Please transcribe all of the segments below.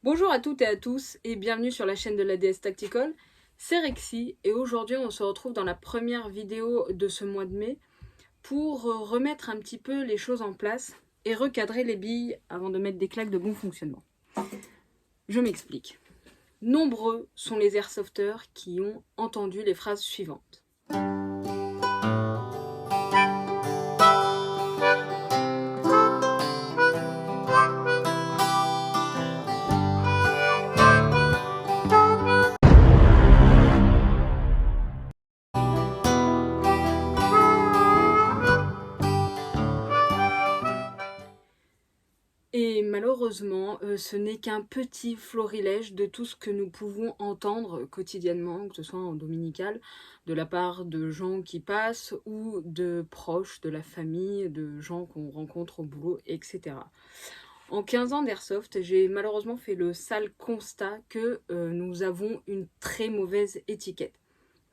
Bonjour à toutes et à tous et bienvenue sur la chaîne de l'ADS Tactical, c'est Rexy et aujourd'hui on se retrouve dans la première vidéo de ce mois de mai pour remettre un petit peu les choses en place et recadrer les billes avant de mettre des claques de bon fonctionnement. Je m'explique. Nombreux sont les airsofters qui ont entendu les phrases suivantes. Et malheureusement, ce n'est qu'un petit florilège de tout ce que nous pouvons entendre quotidiennement, que ce soit en dominical, de la part de gens qui passent ou de proches, de la famille, de gens qu'on rencontre au boulot, etc. En 15 ans d'airsoft, j'ai malheureusement fait le sale constat que nous avons une très mauvaise étiquette.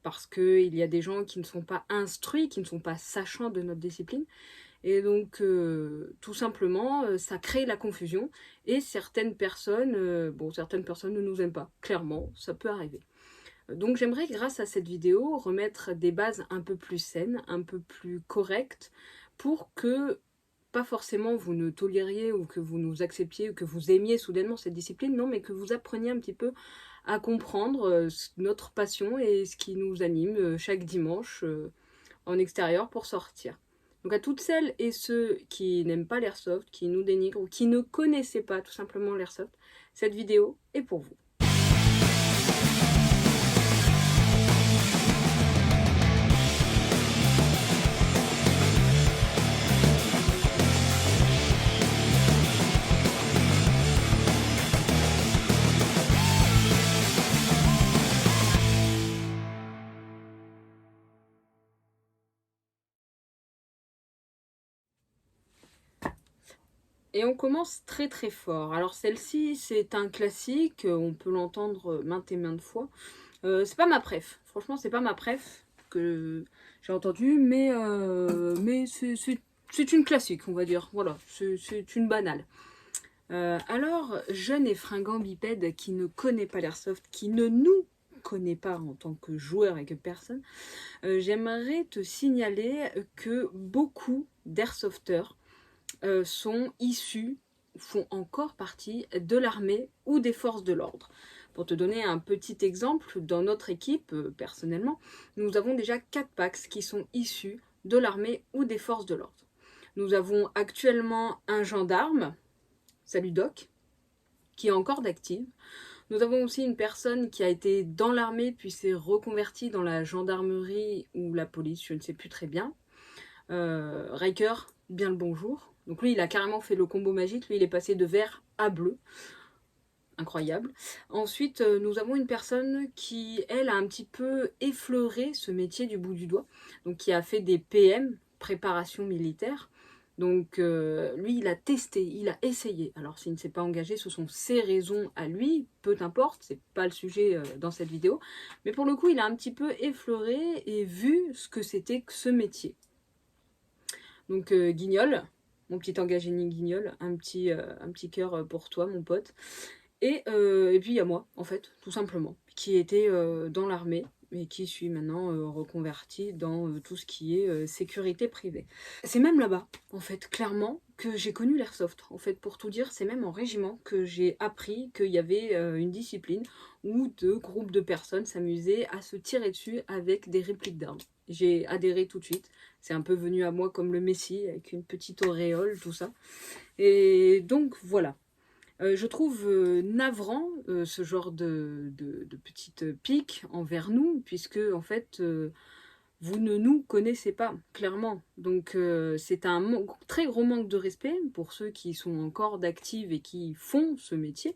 Parce qu'il y a des gens qui ne sont pas instruits, qui ne sont pas sachants de notre discipline, et donc, tout simplement, ça crée la confusion. Et certaines personnes ne nous aiment pas. Clairement, ça peut arriver. Donc j'aimerais, grâce à cette vidéo, remettre des bases un peu plus saines, un peu plus correctes, pour que, pas forcément vous ne tolériez ou que vous nous acceptiez ou que vous aimiez soudainement cette discipline, non, mais que vous appreniez un petit peu à comprendre notre passion et ce qui nous anime chaque dimanche en extérieur pour sortir. Donc à toutes celles et ceux qui n'aiment pas l'airsoft, qui nous dénigrent ou qui ne connaissaient pas tout simplement l'airsoft, cette vidéo est pour vous. Et on commence très très fort. Alors celle-ci, c'est un classique, on peut l'entendre maintes et maintes fois. C'est pas ma préf, franchement c'est pas ma préf que j'ai entendue, mais c'est une classique, on va dire. Voilà, c'est une banale. Alors, jeune et fringant bipède qui ne connaît pas l'airsoft, qui ne nous connaît pas en tant que joueur et que personne, j'aimerais te signaler que beaucoup d'airsofters sont issus, font encore partie de l'armée ou des forces de l'ordre. Pour te donner un petit exemple, dans notre équipe, personnellement, nous avons déjà 4 PAX qui sont issus de l'armée ou des forces de l'ordre. Nous avons actuellement un gendarme, salut Doc, qui est encore d'active. Nous avons aussi une personne qui a été dans l'armée puis s'est reconvertie dans la gendarmerie ou la police, je ne sais plus très bien. Riker, bien le bonjour. Donc lui, il a carrément fait le combo magique. Lui, il est passé de vert à bleu. Incroyable. Ensuite, nous avons une personne qui, elle, a un petit peu effleuré ce métier du bout du doigt. Donc qui a fait des PM, préparation militaire. Donc lui, il a testé, il a essayé. Alors s'il ne s'est pas engagé, ce sont ses raisons à lui, peu importe, c'est pas le sujet dans cette vidéo. Mais pour le coup, il a un petit peu effleuré et vu ce que c'était que ce métier. Donc Guignol, mon petit engagé Guignol, un petit cœur pour toi mon pote. Et puis il y a moi, en fait, tout simplement, qui était dans l'armée et qui suis maintenant reconvertie dans tout ce qui est sécurité privée. C'est même là-bas, en fait, clairement, que j'ai connu l'airsoft. En fait, pour tout dire, c'est même en régiment que j'ai appris qu'il y avait une discipline où 2 groupes de personnes s'amusaient à se tirer dessus avec des répliques d'armes. J'ai adhéré tout de suite. C'est un peu venu à moi comme le Messie, avec une petite auréole, tout ça. Et donc, voilà. Je trouve navrant ce genre de petites piques envers nous, puisque en fait, vous ne nous connaissez pas, clairement. Donc c'est un très gros manque de respect pour ceux qui sont encore d'actifs et qui font ce métier.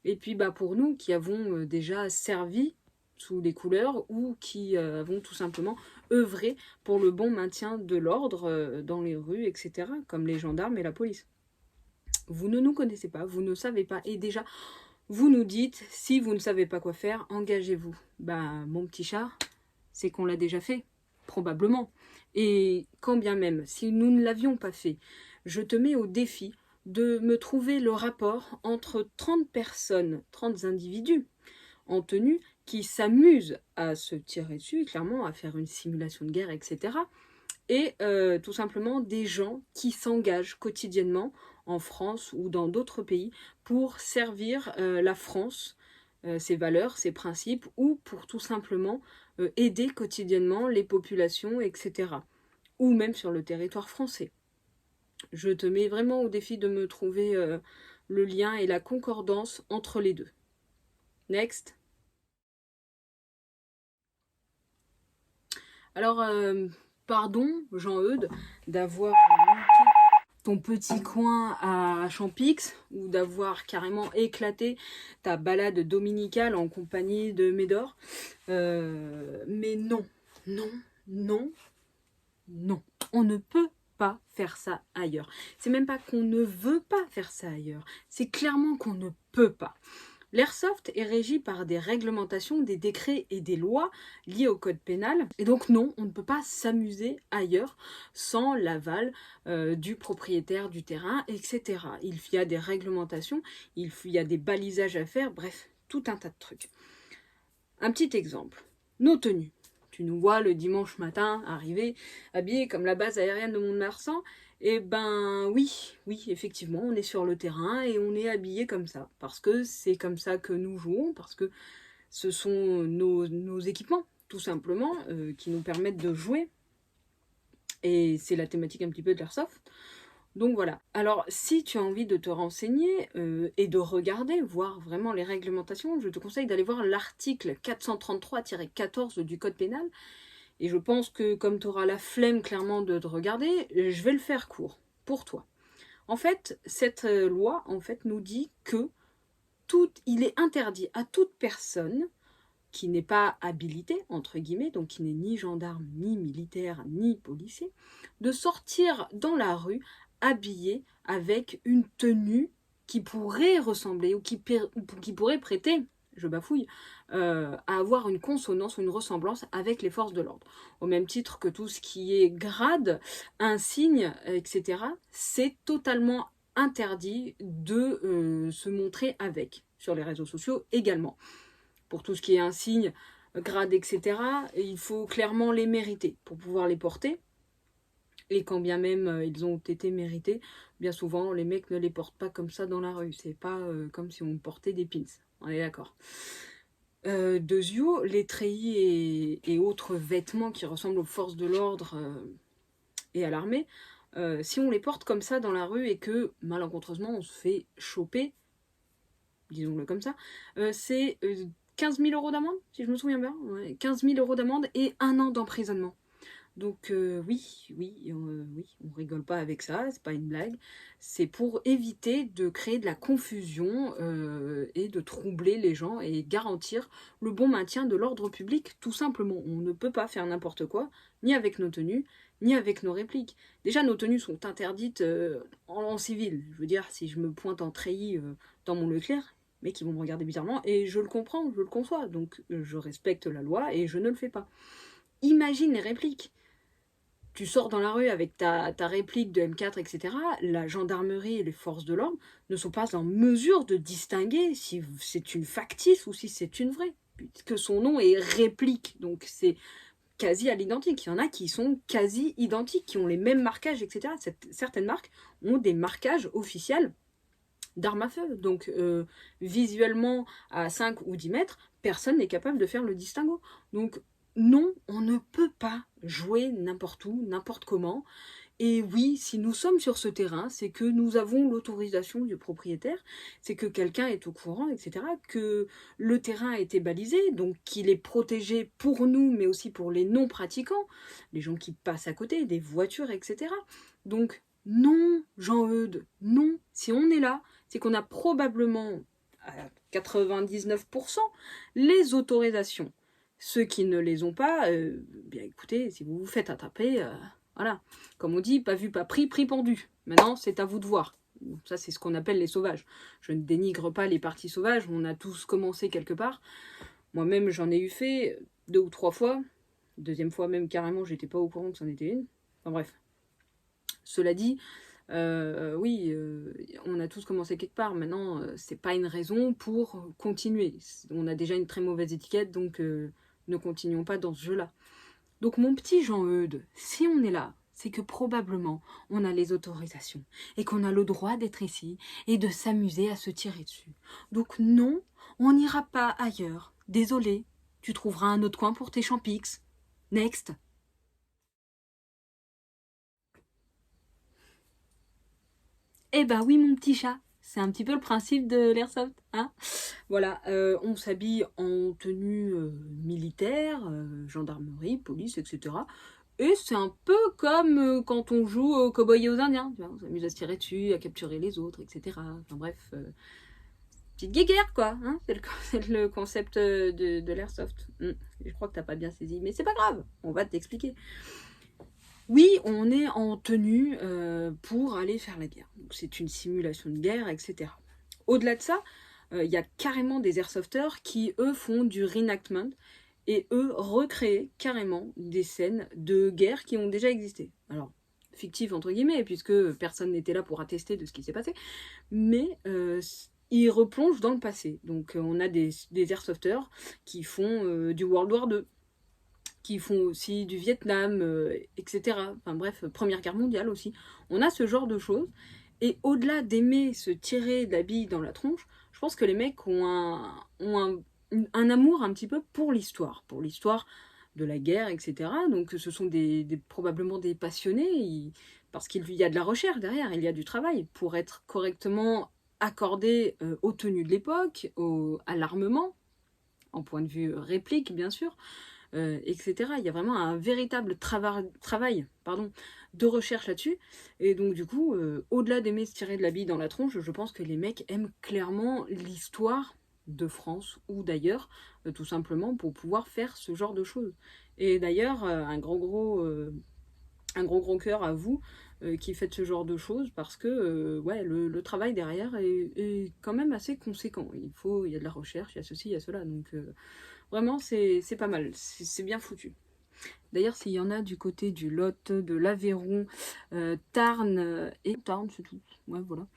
Et puis bah, pour nous qui avons déjà servi sous les couleurs ou qui avons tout simplement œuvré pour le bon maintien de l'ordre dans les rues, etc., comme les gendarmes et la police. Vous ne nous connaissez pas, vous ne savez pas. Et déjà, vous nous dites, si vous ne savez pas quoi faire, engagez-vous. Bah, mon petit chat, c'est qu'on l'a déjà fait, probablement. Et quand bien même, si nous ne l'avions pas fait, je te mets au défi de me trouver le rapport entre 30 personnes, 30 individus en tenue qui s'amusent à se tirer dessus, clairement, à faire une simulation de guerre, etc. Et tout simplement des gens qui s'engagent quotidiennement en France ou dans d'autres pays pour servir la France, ses valeurs, ses principes, ou pour tout simplement aider quotidiennement les populations, etc. Ou même sur le territoire français. Je te mets vraiment au défi de me trouver le lien et la concordance entre les deux. Next. Alors, pardon, Jean-Eudes, d'avoir niqué ton petit coin à Champix, ou d'avoir carrément éclaté ta balade dominicale en compagnie de Médor. Mais non, non, non, non. On ne peut pas faire ça ailleurs. C'est même pas qu'on ne veut pas faire ça ailleurs. C'est clairement qu'on ne peut pas. L'airsoft est régi par des réglementations, des décrets et des lois liées au code pénal. Et donc non, on ne peut pas s'amuser ailleurs sans l'aval du propriétaire du terrain, etc. Il y a des réglementations, il y a des balisages à faire, bref, tout un tas de trucs. Un petit exemple, nos tenues. Tu nous vois le dimanche matin arriver, habillés comme la base aérienne de Mont-de-Marsan. Eh ben oui, effectivement, on est sur le terrain et on est habillé comme ça. Parce que c'est comme ça que nous jouons, parce que ce sont nos équipements, tout simplement, qui nous permettent de jouer. Et c'est la thématique un petit peu de l'airsoft. Donc voilà. Alors, si tu as envie de te renseigner et de regarder, voir vraiment les réglementations, je te conseille d'aller voir l'article 433-14 du Code pénal. Et je pense que comme tu auras la flemme clairement de te regarder, je vais le faire court pour toi. En fait, cette loi nous dit que il est interdit à toute personne qui n'est pas habilitée, entre guillemets, donc qui n'est ni gendarme, ni militaire, ni policier, de sortir dans la rue habillé avec une tenue qui pourrait ressembler ou qui pourrait prêter, je bafouille, à avoir une consonance ou une ressemblance avec les forces de l'ordre. Au même titre que tout ce qui est grade, insigne, etc., c'est totalement interdit de se montrer avec, sur les réseaux sociaux également. Pour tout ce qui est insigne, grade, etc., il faut clairement les mériter pour pouvoir les porter. Et quand bien même ils ont été mérités, bien souvent les mecs ne les portent pas comme ça dans la rue. C'est pas comme si on portait des pins. On est d'accord. Deuxièmement, les treillis et autres vêtements qui ressemblent aux forces de l'ordre et à l'armée, si on les porte comme ça dans la rue et que malencontreusement on se fait choper, disons-le comme ça, c'est 15 000 € d'amende, si je me souviens bien. Ouais, 15 000 € d'amende et 1 an d'emprisonnement. Donc oui, on rigole pas avec ça, c'est pas une blague. C'est pour éviter de créer de la confusion et de troubler les gens et garantir le bon maintien de l'ordre public, tout simplement. On ne peut pas faire n'importe quoi, ni avec nos tenues, ni avec nos répliques. Déjà, nos tenues sont interdites en civil. Je veux dire, si je me pointe en treillis dans mon Leclerc, mais qui vont me regarder bizarrement, et je le comprends, je le conçois, donc je respecte la loi et je ne le fais pas. Imagine les répliques. Tu sors dans la rue avec ta réplique de M4, etc., la gendarmerie et les forces de l'ordre ne sont pas en mesure de distinguer si c'est une factice ou si c'est une vraie, puisque son nom est réplique, donc c'est quasi à l'identique. Il y en a qui sont quasi identiques, qui ont les mêmes marquages, etc. Certaines marques ont des marquages officiels d'armes à feu, donc visuellement à 5 ou 10 mètres, personne n'est capable de faire le distinguo. Donc non, on ne peut pas jouer n'importe où, n'importe comment. Et oui, si nous sommes sur ce terrain, c'est que nous avons l'autorisation du propriétaire, c'est que quelqu'un est au courant, etc., que le terrain a été balisé, donc qu'il est protégé pour nous, mais aussi pour les non-pratiquants, les gens qui passent à côté, des voitures, etc. Donc non, Jean-Eudes, non. Si on est là, c'est qu'on a probablement, à 99%, les autorisations. Ceux qui ne les ont pas, bien écoutez, si vous vous faites attraper, voilà. Comme on dit, pas vu, pas pris, pris pendu. Maintenant, c'est à vous de voir. Ça, c'est ce qu'on appelle les sauvages. Je ne dénigre pas les parties sauvages, on a tous commencé quelque part. Moi-même, j'en ai eu fait 2 ou 3 fois. Deuxième fois même, carrément, j'étais pas au courant que c'en était une. Enfin bref. Cela dit, Oui, on a tous commencé quelque part. Maintenant, c'est pas une raison pour continuer. On a déjà une très mauvaise étiquette, donc ne continuons pas dans ce jeu-là. Donc mon petit Jean-Eudes, si on est là, c'est que probablement on a les autorisations et qu'on a le droit d'être ici et de s'amuser à se tirer dessus. Donc non, on n'ira pas ailleurs. Désolé, tu trouveras un autre coin pour tes champix. Next. Eh ben oui mon petit chat, c'est un petit peu le principe de l'airsoft, hein. Voilà, on s'habille en tenue militaire, gendarmerie, police, etc. Et c'est un peu comme quand on joue aux cow-boys et aux indiens. Tu vois, on s'amuse à se tirer dessus, à capturer les autres, etc. Enfin bref, petite guéguerre quoi. Hein, c'est le concept de l'airsoft. Je crois que t'as pas bien saisi, mais c'est pas grave, on va t'expliquer. Oui, on est en tenue pour aller faire la guerre. Donc c'est une simulation de guerre, etc. Au-delà de ça, il y a carrément des airsofters qui, eux, font du reenactment et eux recréent carrément des scènes de guerre qui ont déjà existé. Alors, fictives entre guillemets, puisque personne n'était là pour attester de ce qui s'est passé, mais ils replongent dans le passé. Donc on a des airsofters qui font du World War II, qui font aussi du Vietnam, etc. Enfin bref, Première Guerre mondiale aussi. On a ce genre de choses. Et au-delà d'aimer se tirer de la bille dans la tronche, je pense que les mecs ont un amour un petit peu pour l'histoire de la guerre, etc. Donc ce sont probablement des passionnés, parce qu'il y a de la recherche derrière, il y a du travail pour être correctement accordé aux tenues de l'époque, à l'armement, en point de vue réplique bien sûr, etc. Il y a vraiment un véritable travail de recherche là-dessus. Et donc du coup, au-delà d'aimer se tirer de la bille dans la tronche, je pense que les mecs aiment clairement l'histoire de France ou d'ailleurs, tout simplement pour pouvoir faire ce genre de choses. Et d'ailleurs, un gros cœur à vous qui faites ce genre de choses parce que ouais, le travail derrière est quand même assez conséquent. Il y a de la recherche, il y a ceci, il y a cela. Donc vraiment, c'est pas mal, c'est bien foutu. D'ailleurs, s'il y en a du côté du Lot, de l'Aveyron, Tarn et Tarn, c'est tout. Ouais, voilà.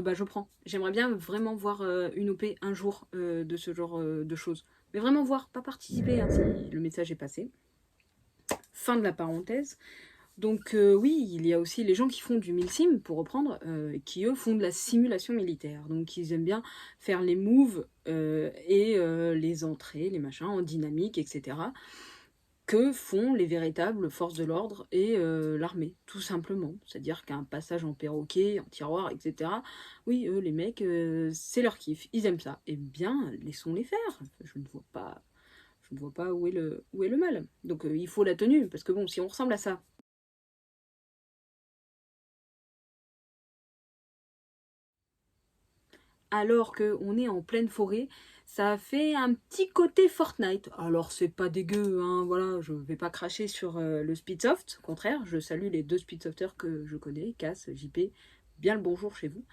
Bah, je prends. J'aimerais bien vraiment voir une OP un jour de ce genre de choses. Mais vraiment voir, pas participer, hein, si le message est passé. Fin de la parenthèse. Donc oui, il y a aussi les gens qui font du milsim, pour reprendre, qui eux font de la simulation militaire. Donc ils aiment bien faire les moves et les entrées, les machins en dynamique, etc. Que font les véritables forces de l'ordre et l'armée, tout simplement. C'est-à-dire qu'un passage en perroquet, en tiroir, etc. Oui, eux, les mecs, c'est leur kiff, ils aiment ça. Eh bien, laissons-les faire. Je ne vois pas où est le mal. Donc il faut la tenue, parce que bon, si on ressemble à ça, alors qu'on est en pleine forêt, ça fait un petit côté Fortnite. Alors c'est pas dégueu, hein, voilà, je vais pas cracher sur le Speedsoft, au contraire, je salue les deux Speedsofters que je connais, Cass, JP, bien le bonjour chez vous.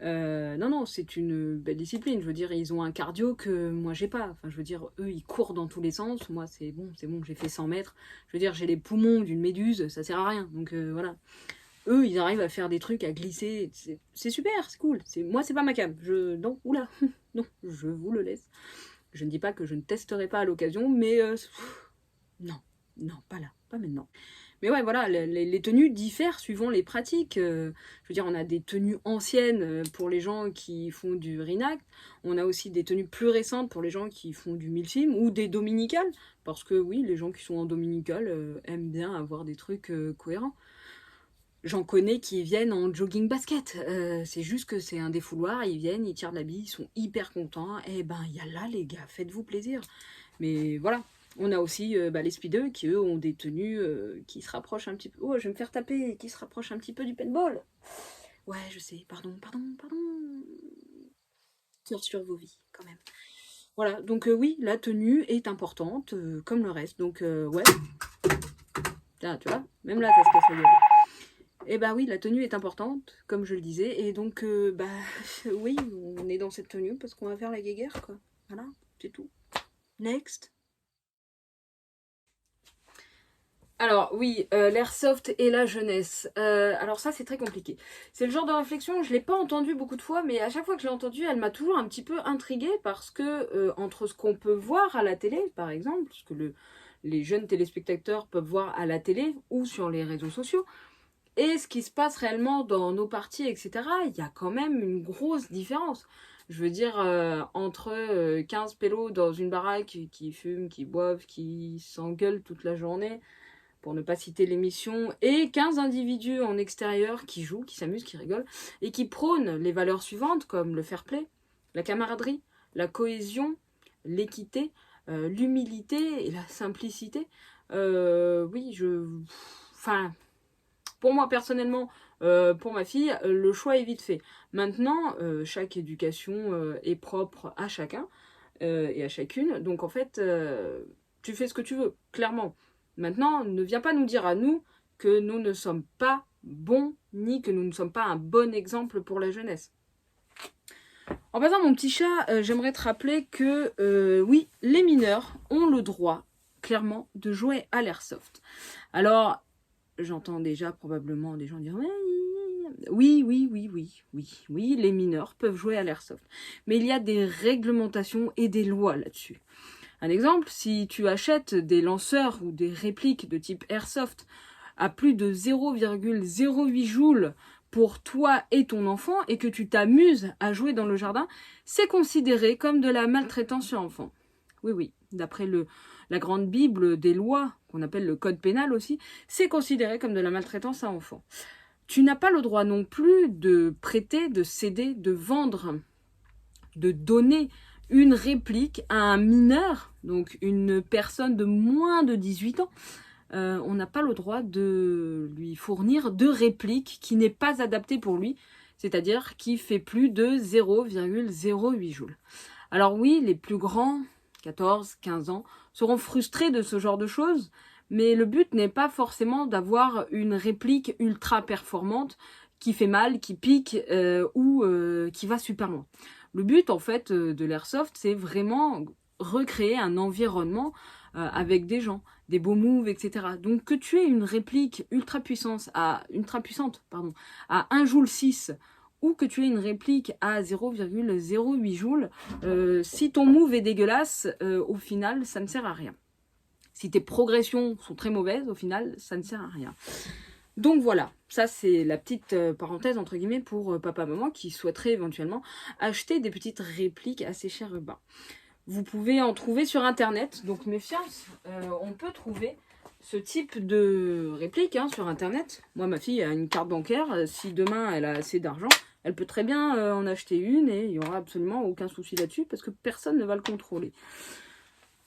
Non, non, c'est une belle discipline, je veux dire, ils ont un cardio que moi j'ai pas, enfin je veux dire, eux ils courent dans tous les sens, moi c'est bon, j'ai fait 100 mètres, je veux dire, j'ai les poumons d'une méduse, ça sert à rien, donc voilà. Eux, ils arrivent à faire des trucs, à glisser. C'est super, c'est cool. Moi, c'est pas ma cam. Non, oula, non, je vous le laisse. Je ne dis pas que je ne testerai pas à l'occasion, mais non, non, pas là, pas maintenant. Mais ouais, voilà, les tenues diffèrent suivant les pratiques. Je veux dire, on a des tenues anciennes pour les gens qui font du reenact. On a aussi des tenues plus récentes pour les gens qui font du milsim ou des dominicales. Parce que oui, les gens qui sont en dominical aiment bien avoir des trucs cohérents. J'en connais qui viennent en jogging basket. C'est juste que c'est un défouloir, ils viennent, ils tirent de la bille, ils sont hyper contents. Et ben, il y a là, les gars, faites-vous plaisir. Mais voilà, on a aussi les speedeux qui, eux, ont des tenues qui se rapprochent un petit peu. Oh, je vais me faire taper, qui se rapprochent un petit peu du paintball. Ouais, je sais, pardon. Cœur sur vos vies, quand même. Voilà, donc oui, la tenue est importante, comme le reste. Donc, ouais. Là, tu vois, même là, ça se casse la gueule. Eh bah oui, la tenue est importante, comme je le disais, et donc bah oui, on est dans cette tenue parce qu'on va faire la guéguerre, quoi. Voilà, c'est tout. Next. Alors oui, l'airsoft et la jeunesse. Alors ça c'est très compliqué. C'est le genre de réflexion, je ne l'ai pas entendu beaucoup de fois, mais à chaque fois que je l'ai entendue, elle m'a toujours un petit peu intriguée parce que entre ce qu'on peut voir à la télé, par exemple, ce que les jeunes téléspectateurs peuvent voir à la télé ou sur les réseaux sociaux, et ce qui se passe réellement dans nos parties, etc., il y a quand même une grosse différence. Je veux dire, entre 15 pélos dans une baraque qui fument, qui boivent, qui s'engueulent toute la journée, pour ne pas citer l'émission, et 15 individus en extérieur qui jouent, qui s'amusent, qui rigolent, et qui prônent les valeurs suivantes comme le fair play, la camaraderie, la cohésion, l'équité, l'humilité et la simplicité. Oui, Enfin, pour moi personnellement, pour ma fille, le choix est vite fait. Maintenant, chaque éducation est propre à chacun et à chacune, donc en fait, tu fais ce que tu veux, clairement. Maintenant, ne viens pas nous dire à nous que nous ne sommes pas bons, ni que nous ne sommes pas un bon exemple pour la jeunesse. En passant, mon petit chat, j'aimerais te rappeler que, oui, les mineurs ont le droit, clairement, de jouer à l'airsoft. Alors, j'entends déjà probablement des gens dire oui, les mineurs peuvent jouer à l'airsoft. Mais il y a des réglementations et des lois là-dessus. Un exemple, si tu achètes des lanceurs ou des répliques de type airsoft à plus de 0,08 joules pour toi et ton enfant et que tu t'amuses à jouer dans le jardin, c'est considéré comme de la maltraitance sur enfant. Oui, d'après la grande bible des lois, qu'on appelle le code pénal aussi, c'est considéré comme de la maltraitance à enfant. Tu n'as pas le droit non plus de prêter, de céder, de vendre, de donner une réplique à un mineur, donc une personne de moins de 18 ans. On n'a pas le droit de lui fournir de réplique qui n'est pas adaptée pour lui, c'est-à-dire qui fait plus de 0,08 joules. Alors oui, les plus grands, 14, 15 ans, seront frustrés de ce genre de choses, mais le but n'est pas forcément d'avoir une réplique ultra performante qui fait mal, qui pique ou qui va super loin. Le but en fait de l'airsoft, c'est vraiment recréer un environnement avec des gens, des beaux moves, etc. Donc que tu aies une réplique ultra puissante à 1 joule 6 ou que tu aies une réplique à 0,08 joules, si ton move est dégueulasse, au final, ça ne sert à rien. Si tes progressions sont très mauvaises, au final, ça ne sert à rien. Donc voilà, ça c'est la petite parenthèse entre guillemets pour papa-maman qui souhaiterait éventuellement acheter des petites répliques assez chères et bas. Vous pouvez en trouver sur internet, donc méfiance, on peut trouver ce type de réplique sur internet. Moi ma fille a une carte bancaire, si demain elle a assez d'argent, elle peut très bien en acheter une et il n'y aura absolument aucun souci là-dessus parce que personne ne va le contrôler.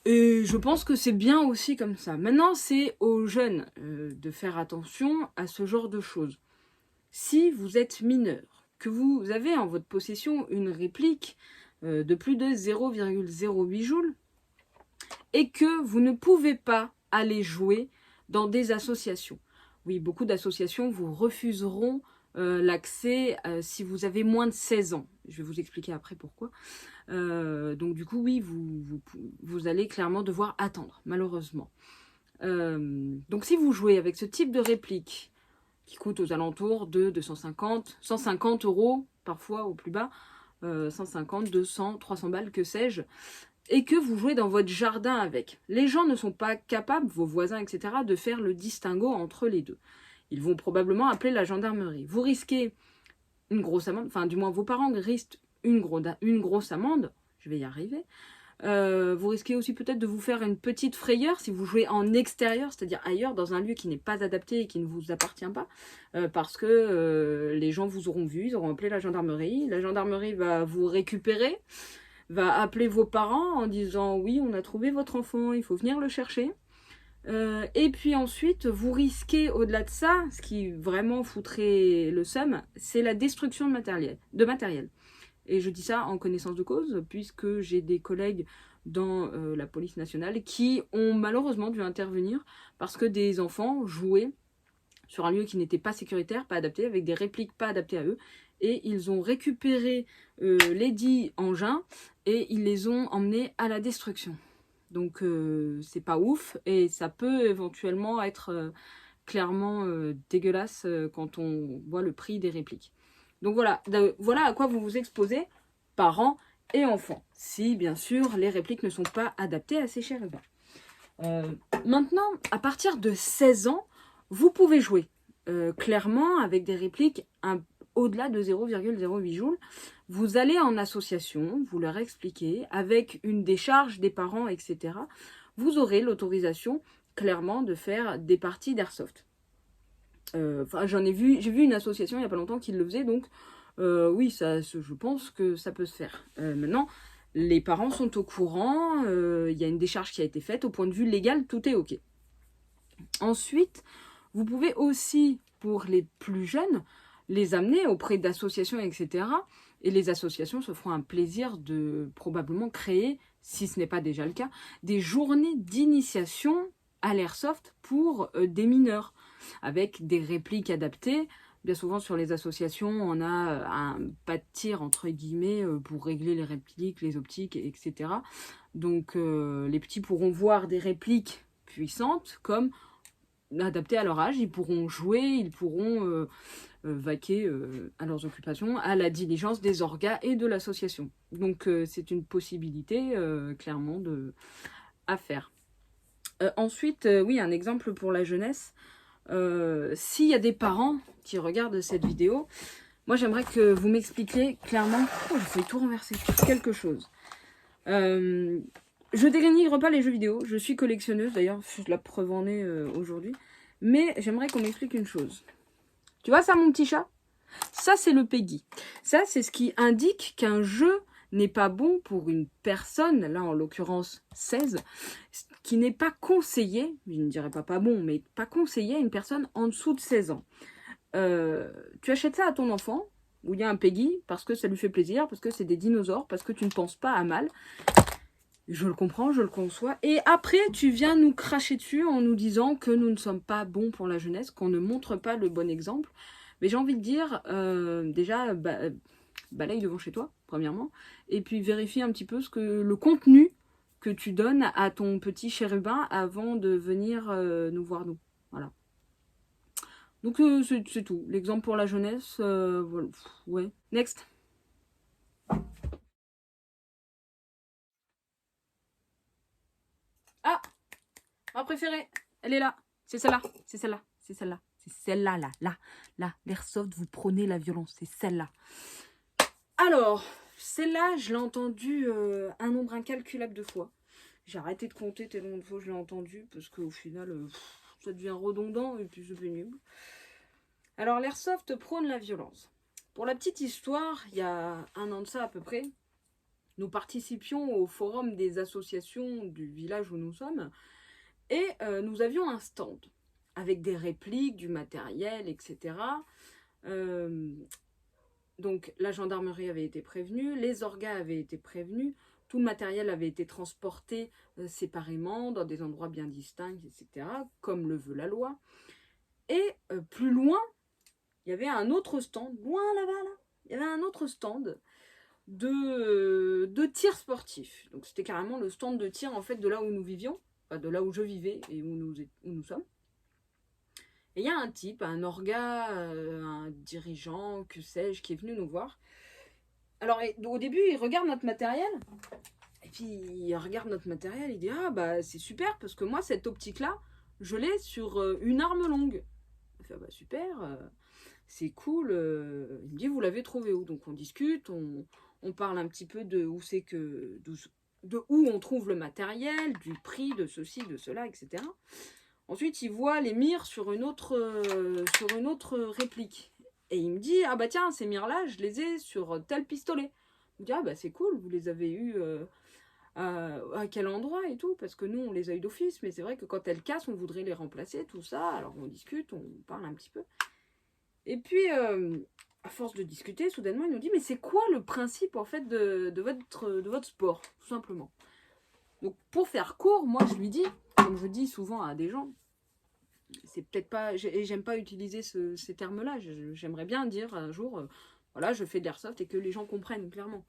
Et je pense que c'est bien aussi comme ça. Maintenant, c'est aux jeunes de faire attention à ce genre de choses. Si vous êtes mineur, que vous avez en votre possession une réplique de plus de 0,08 joules, et que vous ne pouvez pas aller jouer dans des associations. Oui, beaucoup d'associations vous refuseront l'accès si vous avez moins de 16 ans. Je vais vous expliquer après pourquoi. Donc du coup, oui, vous allez clairement devoir attendre, malheureusement. Donc si vous jouez avec ce type de réplique, qui coûte aux alentours de 250, 150 euros, parfois au plus bas, 150, 200, 300 balles, que sais-je, et que vous jouez dans votre jardin avec. Les gens ne sont pas capables, vos voisins, etc., de faire le distinguo entre les deux. Ils vont probablement appeler la gendarmerie. Vous risquez une grosse amende, enfin du moins vos parents risquent une grosse amende, je vais y arriver. Vous risquez aussi peut-être de vous faire une petite frayeur si vous jouez en extérieur, c'est-à-dire ailleurs, dans un lieu qui n'est pas adapté et qui ne vous appartient pas, parce que les gens vous auront vu, ils auront appelé la gendarmerie va vous récupérer, va appeler vos parents en disant oui, on a trouvé votre enfant, il faut venir le chercher. Et puis ensuite, vous risquez, au-delà de ça, ce qui vraiment foutrait le seum, c'est la destruction de matériel. Et je dis ça en connaissance de cause, puisque j'ai des collègues dans la police nationale qui ont malheureusement dû intervenir parce que des enfants jouaient sur un lieu qui n'était pas sécuritaire, pas adapté, avec des répliques pas adaptées à eux. Et ils ont récupéré les dits engins et ils les ont emmenés à la destruction. Donc c'est pas ouf et ça peut éventuellement être clairement dégueulasse quand on voit le prix des répliques. Donc voilà, voilà à quoi vous vous exposez, parents et enfants, si bien sûr les répliques ne sont pas adaptées à ces chérubins. Maintenant, à partir de 16 ans, vous pouvez jouer clairement avec des répliques au-delà de 0,08 joules. Vous allez en association, vous leur expliquez, avec une décharge des parents, etc. Vous aurez l'autorisation clairement de faire des parties d'airsoft. J'ai vu une association il n'y a pas longtemps qui le faisait, donc oui, je pense que ça peut se faire. Maintenant, les parents sont au courant, il y a une décharge qui a été faite, au point de vue légal, tout est ok. Ensuite, vous pouvez aussi, pour les plus jeunes, les amener auprès d'associations, etc. Et les associations se feront un plaisir de probablement créer, si ce n'est pas déjà le cas, des journées d'initiation à l'airsoft pour des mineurs, avec des répliques adaptées. Bien souvent sur les associations, on a un pas de tir, entre guillemets, pour régler les répliques, les optiques, etc. Donc les petits pourront voir des répliques puissantes comme adaptées à leur âge, ils pourront jouer, ils pourront vaquer à leurs occupations, à la diligence des orgas et de l'association. Donc c'est une possibilité clairement à faire. Ensuite, oui, un exemple pour la jeunesse. S'il y a des parents qui regardent cette vidéo, moi j'aimerais que vous m'expliquiez clairement... Oh, j'ai failli tout renverser, quelque chose. Je dénigre pas les jeux vidéo, je suis collectionneuse, d'ailleurs, la preuve en est aujourd'hui. Mais j'aimerais qu'on m'explique une chose. Tu vois ça, mon petit chat? Ça, c'est le PEGI. Ça, c'est ce qui indique qu'un jeu n'est pas bon pour une personne, là en l'occurrence 16, qui n'est pas conseillé, je ne dirais pas bon, mais pas conseillé à une personne en dessous de 16 ans. Tu achètes ça à ton enfant, où il y a un PEGI, parce que ça lui fait plaisir, parce que c'est des dinosaures, parce que tu ne penses pas à mal. Je le comprends, je le conçois. Et après, tu viens nous cracher dessus en nous disant que nous ne sommes pas bons pour la jeunesse, qu'on ne montre pas le bon exemple. Mais j'ai envie de dire, déjà, balaye devant chez toi, premièrement. Et puis vérifie un petit peu le contenu que tu donnes à ton petit chérubin avant de venir nous voir nous. Voilà. Donc c'est tout. L'exemple pour la jeunesse, voilà. Ouais. Next. Ah, ma préférée, elle est là. C'est celle-là, c'est celle-là, c'est celle-là. C'est celle-là, là. L'airsoft, vous prenez la violence, c'est celle-là. Alors, celle-là, je l'ai entendue un nombre incalculable de fois. J'ai arrêté de compter tellement de fois je l'ai entendue, parce qu'au final, ça devient redondant et puis c'est pénible. Alors, l'airsoft prône la violence. Pour la petite histoire, il y a un an de ça à peu près, nous participions au forum des associations du village où nous sommes, et nous avions un stand avec des répliques, du matériel, etc. Donc la gendarmerie avait été prévenue, les orgas avaient été prévenus, tout le matériel avait été transporté séparément, dans des endroits bien distincts, etc., comme le veut la loi. Et plus loin, il y avait un autre stand, loin là-bas, là, il y avait un autre stand de tir sportif. Donc c'était carrément le stand de tir en fait de là où nous vivions, enfin, de là où je vivais et où nous sommes. Et il y a un type, un orga, un dirigeant, que sais-je, qui est venu nous voir. Alors au début, il regarde notre matériel. Et puis il regarde notre matériel, il dit ah bah c'est super parce que moi cette optique là, je l'ai sur une arme longue. Il fait ah bah super, c'est cool. Il me dit vous l'avez trouvé où? Donc on discute, on parle un petit peu de où c'est que de où on trouve le matériel, du prix, de ceci, de cela, etc. Ensuite, il voit les mires sur une autre réplique. Et il me dit, ah bah tiens, ces mires-là, je les ai sur tel pistolet. Je me dis, ah bah c'est cool, vous les avez eus à quel endroit et tout, parce que nous, on les a eu d'office, mais c'est vrai que quand elles cassent, on voudrait les remplacer, tout ça. Alors on discute, on parle un petit peu. Et puis, à force de discuter, soudainement, il nous dit, mais c'est quoi le principe, en fait, de votre sport, tout simplement. Donc, pour faire court, moi, je lui dis, comme je dis souvent à des gens, c'est peut-être pas, j'aime pas utiliser ces termes-là, j'aimerais bien dire un jour, voilà, je fais de l'airsoft et que les gens comprennent clairement.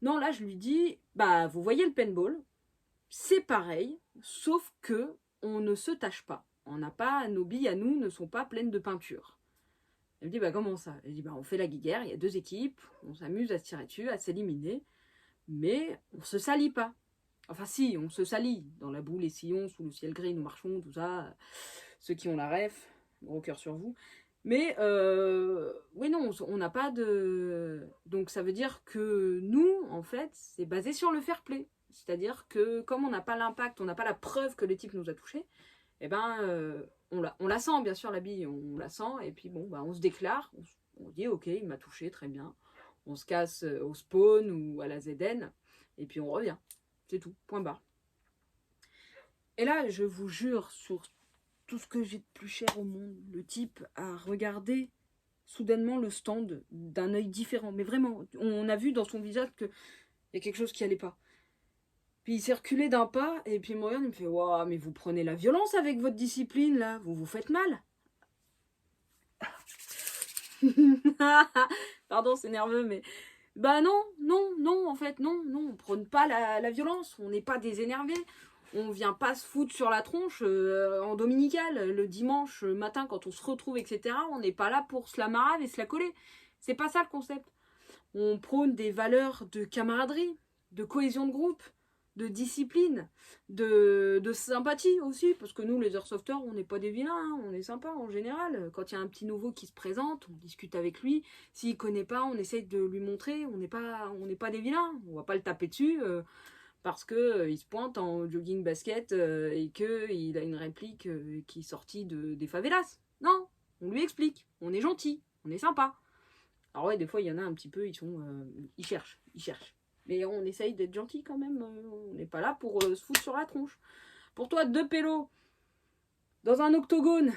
Non, là, je lui dis, bah, vous voyez le paintball, c'est pareil, sauf que on ne se tâche pas. On n'a pas, nos billes à nous ne sont pas pleines de peinture. Elle me dit, bah comment ça? Elle dit, bah on fait la guéguerre, il y a 2 équipes, on s'amuse à se tirer dessus, à s'éliminer, mais on se salit pas. Enfin si, on se salit. Dans la boue, les sillons, sous le ciel gris, nous marchons, tout ça. Ceux qui ont la ref, gros cœur sur vous. Mais oui, non, on n'a pas de... Donc ça veut dire que nous, en fait, c'est basé sur le fair play. C'est-à-dire que comme on n'a pas l'impact, on n'a pas la preuve que le type nous a touché, eh ben, on la sent, bien sûr, la bille, on la sent, et puis bon, bah, on se déclare, on dit, ok, il m'a touché, très bien. On se casse au spawn ou à la ZN, et puis on revient. C'est tout, point barre. Et là, je vous jure, sur tout ce que j'ai de plus cher au monde, le type a regardé soudainement le stand d'un œil différent. Mais vraiment, on a vu dans son visage qu'il y a quelque chose qui allait pas. Puis il s'est reculé d'un pas, et puis il me regarde, il me fait « Waouh, mais vous prenez la violence avec votre discipline, là, vous vous faites mal !» Pardon, c'est nerveux, mais... Bah non, en fait, non, on prône pas la violence, on n'est pas des énervés. On vient pas se foutre sur la tronche en dominicale, le dimanche matin quand on se retrouve, etc. On n'est pas là pour se la marave et se la coller. C'est pas ça le concept. On prône des valeurs de camaraderie, de cohésion de groupe, de discipline, de sympathie aussi, parce que nous, les airsofters, on n'est pas des vilains, hein, on est sympa en général. Quand il y a un petit nouveau qui se présente, on discute avec lui. S'il connaît pas, on essaye de lui montrer. On n'est pas des vilains. On va pas le taper dessus parce que il se pointe en jogging basket et qu'il a une réplique qui est sortie des favelas. Non, on lui explique. On est gentil, on est sympa. Alors ouais, des fois, il y en a un petit peu, ils cherchent. Mais on essaye d'être gentil quand même. On n'est pas là pour se foutre sur la tronche. Pour toi, 2 pélos dans un octogone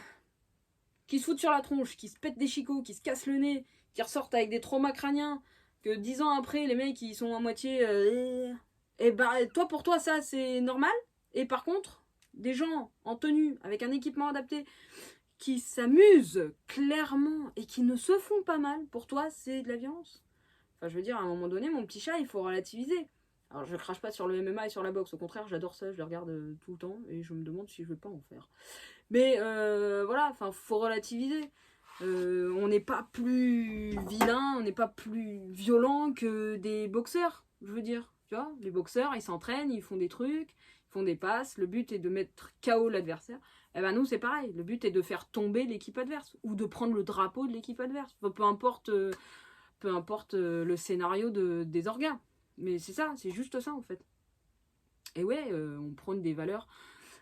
qui se foutent sur la tronche, qui se pètent des chicots, qui se cassent le nez, qui ressortent avec des traumas crâniens, que 10 ans après, les mecs, ils sont à moitié... et bah, pour toi, ça, c'est normal. Et par contre, des gens en tenue, avec un équipement adapté, qui s'amusent clairement et qui ne se font pas mal, pour toi, c'est de la violence. Enfin, je veux dire, à un moment donné, mon petit chat, il faut relativiser. Alors, je crache pas sur le MMA et sur la boxe. Au contraire, j'adore ça. Je les regarde tout le temps. Et je me demande si je veux pas en faire. Mais voilà, enfin, faut relativiser. On n'est pas plus vilain, on n'est pas plus violent que des boxeurs, je veux dire. Tu vois, les boxeurs, ils s'entraînent, ils font des trucs, ils font des passes. Le but est de mettre KO l'adversaire. Eh ben nous, c'est pareil. Le but est de faire tomber l'équipe adverse. Ou de prendre le drapeau de l'équipe adverse. Enfin, peu importe le scénario des organes. Mais c'est ça, c'est juste ça en fait. Et ouais, on prône des valeurs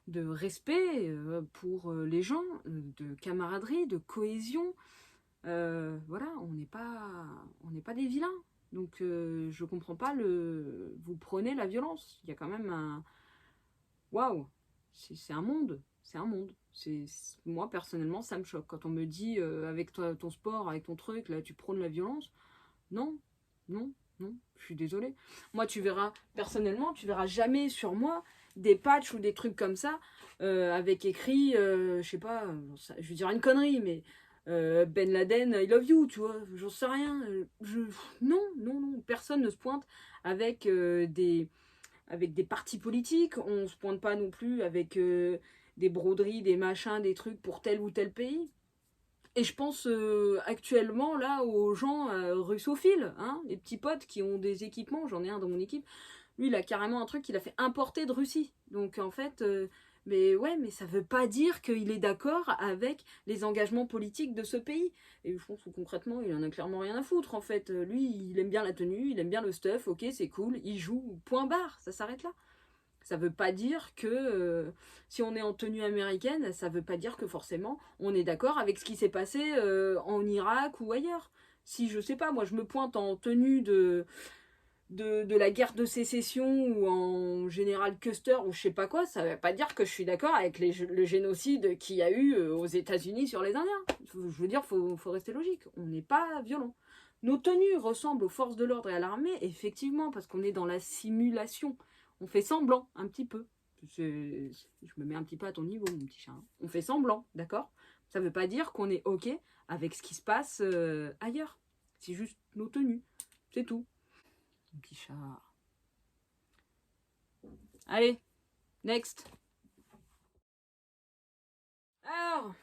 de respect pour les gens, de camaraderie, de cohésion. Voilà, on n'est pas des vilains. Donc je comprends pas vous prenez la violence. Il y a quand même un... Waouh, c'est un monde. C'est un monde. Moi, personnellement, ça me choque. Quand on me dit, avec toi, ton sport, avec ton truc, là, tu prônes la violence. Non, non, je suis désolée. Moi, personnellement, tu verras jamais sur moi des patchs ou des trucs comme ça, avec écrit, je sais pas, je vais dire une connerie, mais Ben Laden, I love you, tu vois, j'en sais rien. Non, personne ne se pointe avec des partis politiques, on se pointe pas non plus avec des broderies, des machins, des trucs pour tel ou tel pays. Et je pense actuellement là aux gens russophiles, hein, les petits potes qui ont des équipements, j'en ai un dans mon équipe, lui il a carrément un truc qu'il a fait importer de Russie. Donc en fait, mais ouais, mais ça veut pas dire qu'il est d'accord avec les engagements politiques de ce pays. Et je pense que concrètement, il en a clairement rien à foutre en fait. Lui, il aime bien la tenue, il aime bien le stuff, ok, c'est cool, il joue, point barre, ça s'arrête là. Ça veut pas dire que si on est en tenue américaine, ça veut pas dire que forcément on est d'accord avec ce qui s'est passé en Irak ou ailleurs. Si je sais pas, moi je me pointe en tenue de la guerre de sécession ou en général Custer ou je sais pas quoi, ça veut pas dire que je suis d'accord avec le génocide qu'il y a eu aux États-Unis sur les Indiens. Je veux dire, faut rester logique. On n'est pas violent. Nos tenues ressemblent aux forces de l'ordre et à l'armée, effectivement, parce qu'on est dans la simulation. On fait semblant, un petit peu. Je me mets un petit peu à ton niveau, mon petit chat. On fait semblant, d'accord? Ça veut pas dire qu'on est OK avec ce qui se passe ailleurs. C'est juste nos tenues. C'est tout. Mon petit chat. Allez, Next. Alors,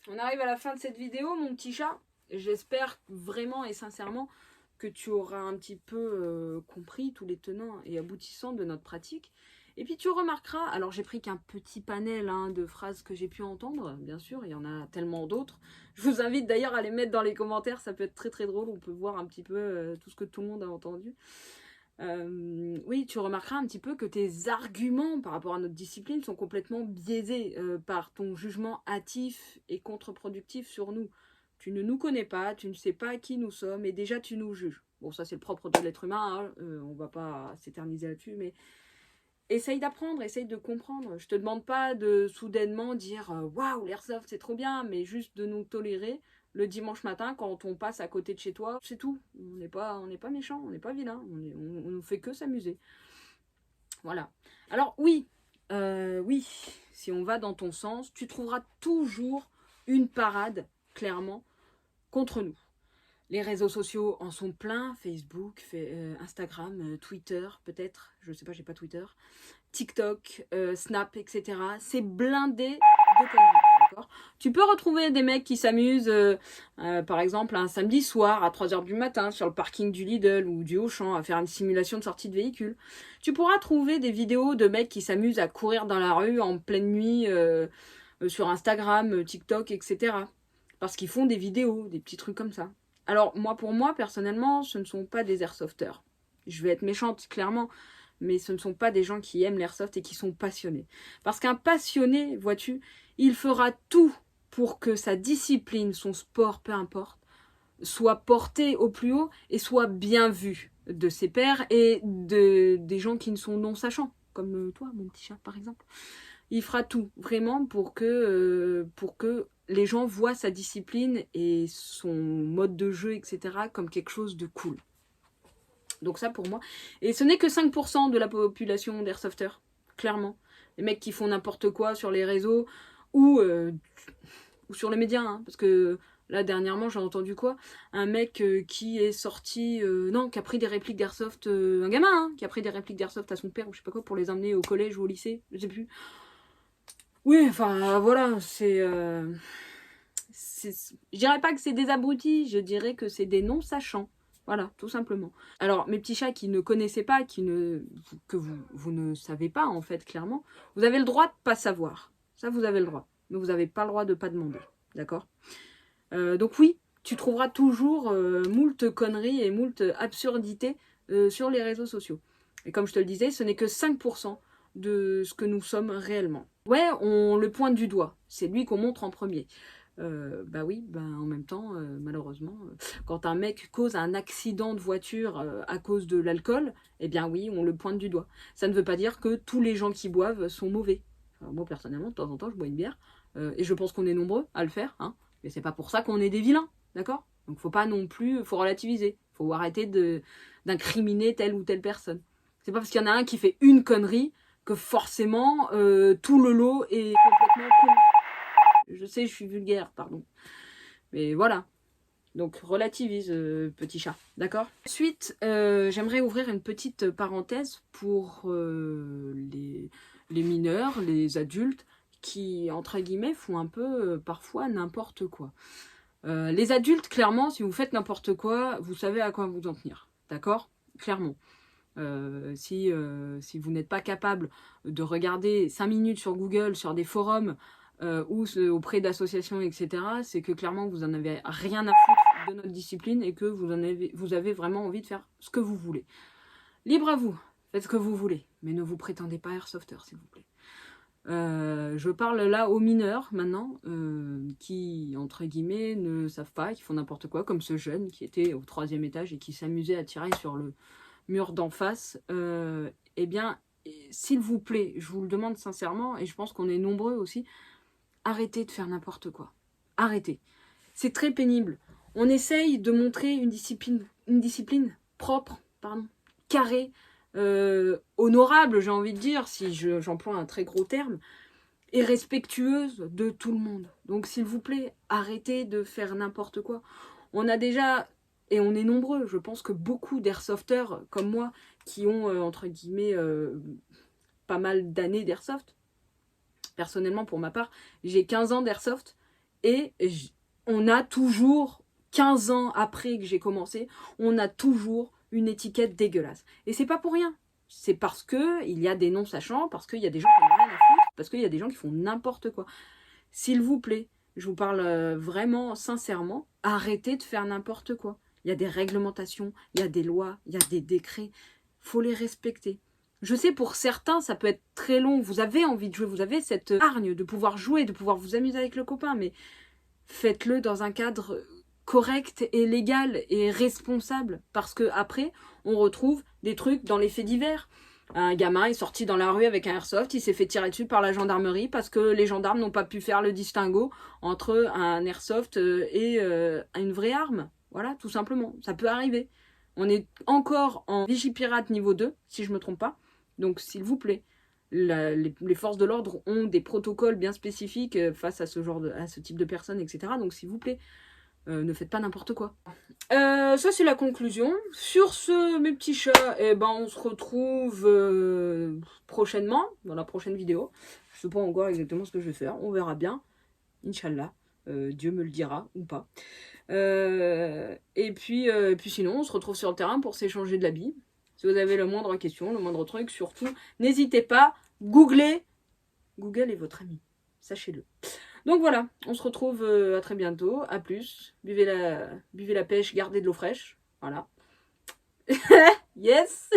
on arrive à la fin de cette vidéo, mon petit chat. J'espère vraiment et sincèrement que tu auras un petit peu compris tous les tenants et aboutissants de notre pratique. Et puis tu remarqueras, alors j'ai pris qu'un petit panel de phrases que j'ai pu entendre, bien sûr, il y en a tellement d'autres. Je vous invite d'ailleurs à les mettre dans les commentaires, ça peut être très très drôle, on peut voir un petit peu tout ce que tout le monde a entendu. Oui, tu remarqueras un petit peu que tes arguments par rapport à notre discipline sont complètement biaisés par ton jugement hâtif et contre-productif sur nous. Tu ne nous connais pas, tu ne sais pas qui nous sommes et déjà tu nous juges. Bon, ça c'est le propre de l'être humain, on va pas s'éterniser là-dessus, mais essaye d'apprendre, essaye de comprendre. Je te demande pas de soudainement dire waouh, l'airsoft c'est trop bien, mais juste de nous tolérer le dimanche matin quand on passe à côté de chez toi, c'est tout. On n'est pas méchant, on n'est pas vilain, on ne fait que s'amuser. Voilà. Alors oui, oui, si on va dans ton sens, tu trouveras toujours une parade, clairement, contre nous. Les réseaux sociaux en sont pleins, Facebook, Instagram, Twitter peut-être, je sais pas, j'ai pas Twitter, TikTok, Snap, etc. C'est blindé de conneries, d'accord ? Tu peux retrouver des mecs qui s'amusent, par exemple, un samedi soir à 3h du matin sur le parking du Lidl ou du Auchan à faire une simulation de sortie de véhicule. Tu pourras trouver des vidéos de mecs qui s'amusent à courir dans la rue en pleine nuit sur Instagram, TikTok, etc. Parce qu'ils font des vidéos, des petits trucs comme ça. Alors, pour moi, personnellement, ce ne sont pas des airsofters. Je vais être méchante, clairement, mais ce ne sont pas des gens qui aiment l'airsoft et qui sont passionnés. Parce qu'un passionné, vois-tu, il fera tout pour que sa discipline, son sport, peu importe, soit porté au plus haut et soit bien vu de ses pairs et des gens qui ne sont non sachants, comme toi, mon petit chat, par exemple. Il fera tout, vraiment, pour que les gens voient sa discipline et son mode de jeu, etc., comme quelque chose de cool. Donc ça, pour moi. Et ce n'est que 5% de la population d'airsofters, clairement. Les mecs qui font n'importe quoi sur les réseaux ou sur les médias, hein, parce que là, dernièrement, j'ai entendu quoi ? Un mec qui est sorti... non, qui a pris des répliques d'airsoft... un gamin, hein, qui a pris des répliques d'airsoft à son père, ou je sais pas quoi, pour les emmener au collège ou au lycée, je sais plus. Oui, enfin, voilà, je dirais pas que c'est des abrutis, je dirais que c'est des non-sachants. Voilà, tout simplement. Alors, mes petits chats qui ne connaissaient pas, que vous ne savez pas, en fait, clairement, vous avez le droit de pas savoir. Ça, vous avez le droit. Mais vous n'avez pas le droit de pas demander. D'accord ? Donc oui, tu trouveras toujours moult conneries et moult absurdités sur les réseaux sociaux. Et comme je te le disais, ce n'est que 5% de ce que nous sommes réellement. Ouais, on le pointe du doigt. C'est lui qu'on montre en premier. Bah oui, en même temps, malheureusement, quand un mec cause un accident de voiture à cause de l'alcool, eh bien oui, on le pointe du doigt. Ça ne veut pas dire que tous les gens qui boivent sont mauvais. Enfin, moi, personnellement, de temps en temps, je bois une bière, et je pense qu'on est nombreux à le faire, hein, mais c'est pas pour ça qu'on est des vilains, d'accord ? Donc faut pas non plus, faut relativiser, faut arrêter d'incriminer telle ou telle personne. C'est pas parce qu'il y en a un qui fait une connerie que forcément tout le lot est complètement con. Je sais, je suis vulgaire, pardon. Mais voilà. Donc relativise, petit chat, d'accord ? Ensuite, j'aimerais ouvrir une petite parenthèse pour les mineurs, les adultes, qui, entre guillemets, font un peu, parfois, n'importe quoi. Les adultes, clairement, si vous faites n'importe quoi, vous savez à quoi vous en tenir, d'accord ? Clairement. Si vous n'êtes pas capable de regarder 5 minutes sur Google, sur des forums, ou auprès d'associations, etc., c'est que clairement vous en avez rien à foutre de notre discipline et que vous avez vraiment envie de faire ce que vous voulez. Libre à vous, faites ce que vous voulez, mais ne vous prétendez pas airsofter, s'il vous plaît. Je parle là aux mineurs maintenant, qui, entre guillemets, ne savent pas, qui font n'importe quoi, comme ce jeune qui était au 3e étage et qui s'amusait à tirer sur le mur d'en face. Eh bien, s'il vous plaît, je vous le demande sincèrement, et je pense qu'on est nombreux aussi, arrêtez de faire n'importe quoi. Arrêtez. C'est très pénible. On essaye de montrer une discipline propre, carrée, honorable, j'ai envie de dire, si j'emploie un très gros terme, et respectueuse de tout le monde. Donc s'il vous plaît, arrêtez de faire n'importe quoi. On a déjà, et on est nombreux, je pense que beaucoup d'airsofters comme moi, qui ont, entre guillemets, pas mal d'années d'airsoft. Personnellement, pour ma part, j'ai 15 ans d'airsoft et on a toujours, 15 ans après que j'ai commencé, on a toujours une étiquette dégueulasse. Et c'est pas pour rien. C'est parce que il y a des non-sachants, parce qu'il y a des gens qui n'ont rien à foutre, parce qu'il y a des gens qui font n'importe quoi. S'il vous plaît, je vous parle vraiment sincèrement, arrêtez de faire n'importe quoi. Il y a des réglementations, il y a des lois, il y a des décrets. Faut les respecter. Je sais, pour certains, ça peut être très long. Vous avez envie de jouer, vous avez cette hargne de pouvoir jouer, de pouvoir vous amuser avec le copain, mais faites-le dans un cadre correct et légal et responsable. Parce que après, on retrouve des trucs dans les faits divers. Un gamin est sorti dans la rue avec un airsoft, il s'est fait tirer dessus par la gendarmerie parce que les gendarmes n'ont pas pu faire le distinguo entre un airsoft et une vraie arme. Voilà, tout simplement. Ça peut arriver. On est encore en Vigipirate niveau 2, si je ne me trompe pas. Donc, s'il vous plaît, les forces de l'ordre ont des protocoles bien spécifiques face à ce type de personnes, etc. Donc, s'il vous plaît, ne faites pas n'importe quoi. Ça, c'est la conclusion. Sur ce, mes petits chats, eh ben, on se retrouve prochainement, dans la prochaine vidéo. Je ne sais pas encore exactement ce que je vais faire. On verra bien. Inch'Allah. Dieu me le dira ou pas. Et puis sinon, on se retrouve sur le terrain pour s'échanger de l'habit. Si vous avez la moindre question, le moindre truc, surtout, n'hésitez pas. Google est votre ami. Sachez-le. Donc voilà, on se retrouve à très bientôt. À plus. Buvez la pêche, gardez de l'eau fraîche. Voilà. Yes.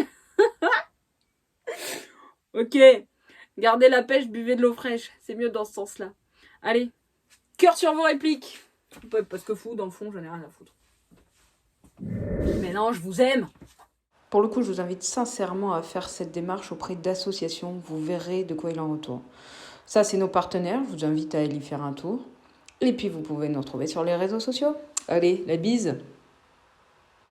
Ok. Gardez la pêche, buvez de l'eau fraîche. C'est mieux dans ce sens-là. Allez. Cœur sur vos répliques. Parce que fou, dans le fond, j'en ai rien à foutre. Mais non, je vous aime. Pour le coup, je vous invite sincèrement à faire cette démarche auprès d'associations. Vous verrez de quoi il en retourne. Ça, c'est nos partenaires. Je vous invite à aller y faire un tour. Et puis, vous pouvez nous retrouver sur les réseaux sociaux. Allez, la bise.